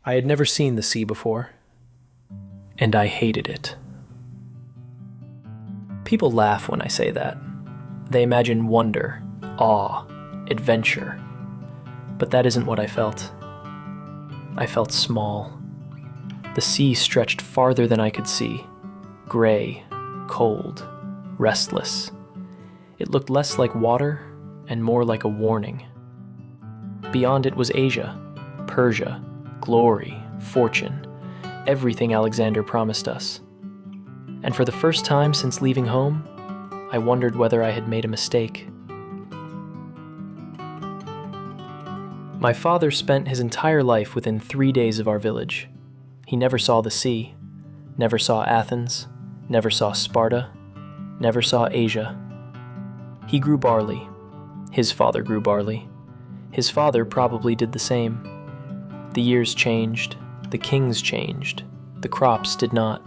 I had never seen the sea before, and I hated it. People laugh when I say that. They imagine wonder, awe, adventure. But that isn't what I felt. I felt small. The sea stretched farther than I could see, gray, cold, restless. It looked less like water and more like a warning. Beyond it was Asia, Persia, glory, fortune, everything Alexander promised us. And for the first time since leaving home, I wondered whether I had made a mistake. My father spent his entire life within 3 days of our village. He never saw the sea, never saw Athens, never saw Sparta, never saw Asia. He grew barley. His father grew barley. His father probably did the same. The years changed, the kings changed, the crops did not.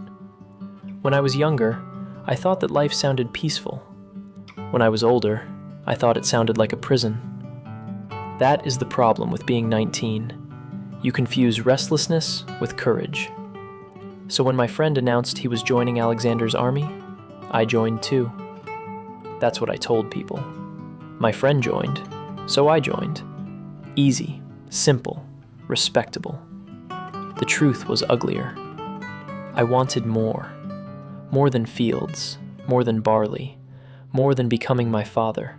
When I was younger, I thought that life sounded peaceful. When I was older, I thought it sounded like a prison. That is the problem with being 19. You confuse restlessness with courage. So when my friend announced he was joining Alexander's army, I joined too. That's what I told people. My friend joined, so I joined. Easy, simple, respectable. The truth was uglier. I wanted more. More than fields, more than barley, more than becoming my father.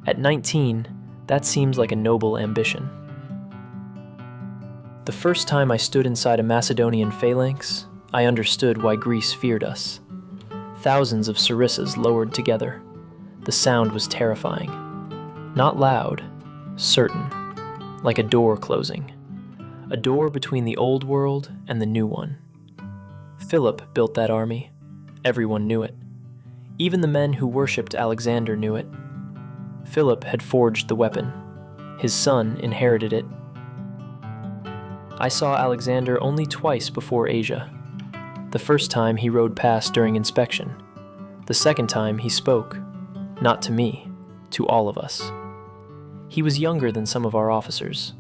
At 19, that seems like a noble ambition. The first time I stood inside a Macedonian phalanx, I understood why Greece feared us. Thousands of sarissas lowered together. The sound was terrifying. Not loud, certain, like a door closing. A door between the old world and the new one. Philip built that army. Everyone knew it. Even the men who worshipped Alexander knew it. Philip had forged the weapon. His son inherited it. I saw Alexander only twice before Asia. The first time he rode past during inspection. The second time he spoke, not to me, to all of us. He was younger than some of our officers.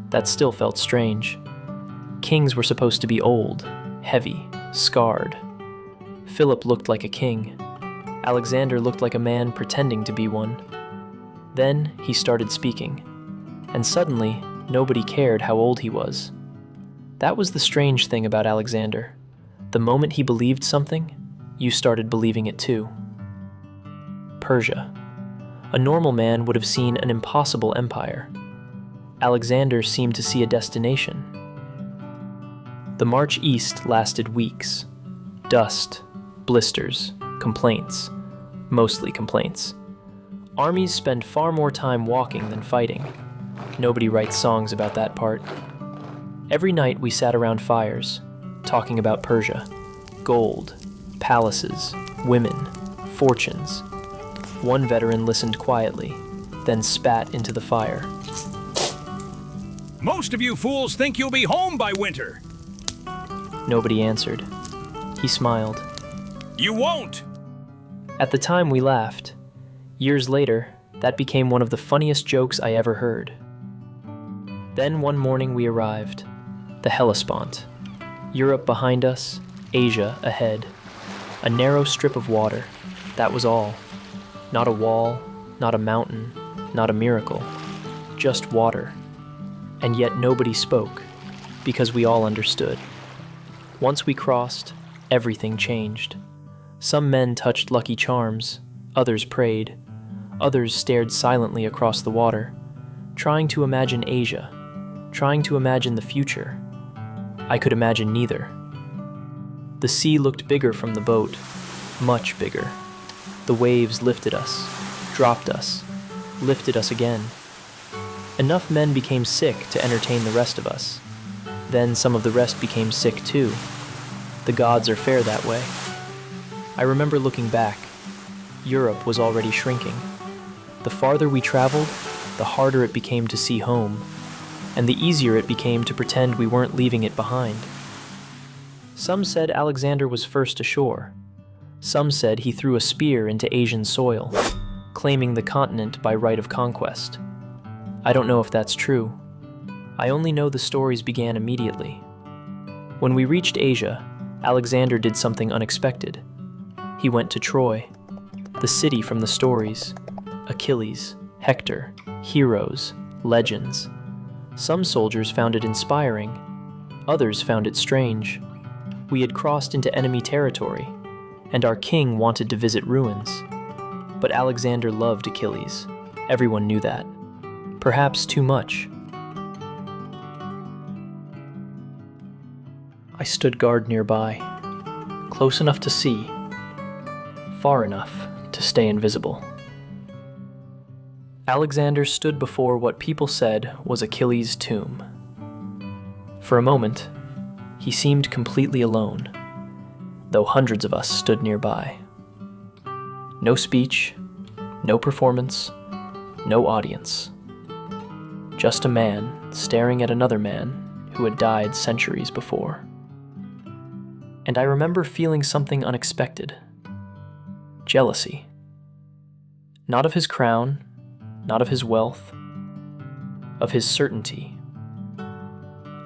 That still felt strange. Kings were supposed to be old, heavy, scarred. Philip looked like a king. Alexander looked like a man pretending to be one. Then he started speaking, and suddenly nobody cared how old he was. That was the strange thing about Alexander. The moment he believed something, you started believing it too. Persia. A normal man would have seen an impossible empire. Alexander seemed to see a destination. The march east lasted weeks. Dust, blisters, complaints. Mostly complaints. Armies spend far more time walking than fighting. Nobody writes songs about that part. Every night we sat around fires, talking about Persia. Gold, palaces, women, fortunes. One veteran listened quietly, then spat into the fire. Most of you fools think you'll be home by winter. Nobody answered. He smiled. You won't! At the time we laughed. Years later, that became one of the funniest jokes I ever heard. Then one morning we arrived. The Hellespont. Europe behind us, Asia ahead. A narrow strip of water. That was all. Not a wall, not a mountain, not a miracle. Just water. And yet nobody spoke, because we all understood. Once we crossed, everything changed. Some men touched Lucky Charms, others prayed, others stared silently across the water, trying to imagine Asia, trying to imagine the future. I could imagine neither. The sea looked bigger from the boat, much bigger. The waves lifted us, dropped us, lifted us again. Enough men became sick to entertain the rest of us. Then some of the rest became sick too. The gods are fair that way. I remember looking back. Europe was already shrinking. The farther we traveled, the harder it became to see home, and the easier it became to pretend we weren't leaving it behind. Some said Alexander was first ashore. Some said he threw a spear into Asian soil, claiming the continent by right of conquest. I don't know if that's true. I only know the stories began immediately. When we reached Asia, Alexander did something unexpected. He went to Troy, the city from the stories. Achilles, Hector, heroes, legends. Some soldiers found it inspiring, others found it strange. We had crossed into enemy territory, and our king wanted to visit ruins. But Alexander loved Achilles. Everyone knew that. Perhaps too much. I stood guard nearby, close enough to see, far enough to stay invisible. Alexander stood before what people said was Achilles' tomb. For a moment, he seemed completely alone, though hundreds of us stood nearby. No speech, no performance, no audience. Just a man staring at another man who had died centuries before. And I remember feeling something unexpected. Jealousy. Not of his crown, not of his wealth, of his certainty.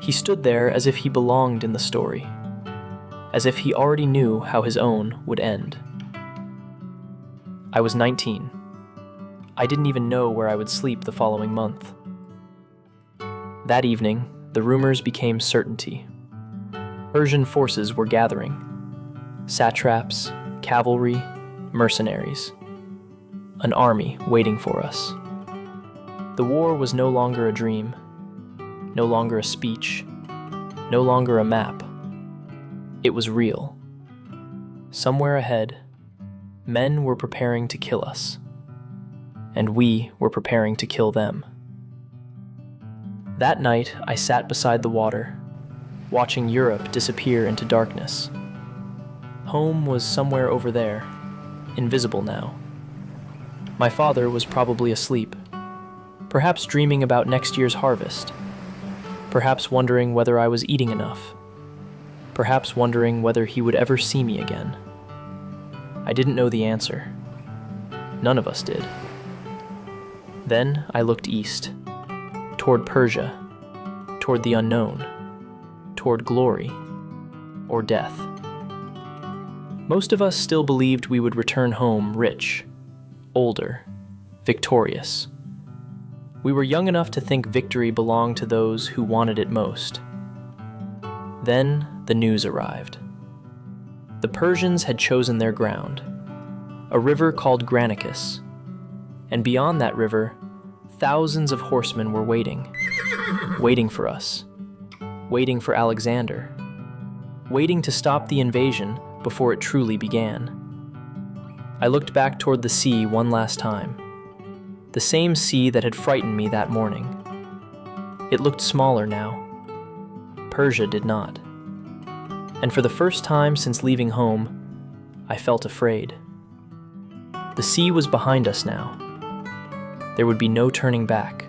He stood there as if he belonged in the story, as if he already knew how his own would end. I was 19. I didn't even know where I would sleep the following month. That evening, the rumors became certainty. Persian forces were gathering. Satraps, cavalry, mercenaries. An army waiting for us. The war was no longer a dream, no longer a speech, no longer a map. It was real. Somewhere ahead, men were preparing to kill us, and we were preparing to kill them. That night, I sat beside the water, watching Europe disappear into darkness. Home was somewhere over there, invisible now. My father was probably asleep, perhaps dreaming about next year's harvest, perhaps wondering whether I was eating enough, perhaps wondering whether he would ever see me again. I didn't know the answer. None of us did. Then I looked east, toward Persia, toward the unknown, toward glory or death. Most of us still believed we would return home rich, older, victorious. We were young enough to think victory belonged to those who wanted it most. Then the news arrived. The Persians had chosen their ground, a river called Granicus, and beyond that river, thousands of horsemen were waiting for us, waiting for Alexander, waiting to stop the invasion before it truly began. I looked back toward the sea one last time, the same sea that had frightened me that morning. It looked smaller now. Persia did not. And for the first time since leaving home, I felt afraid. The sea was behind us now. There would be no turning back.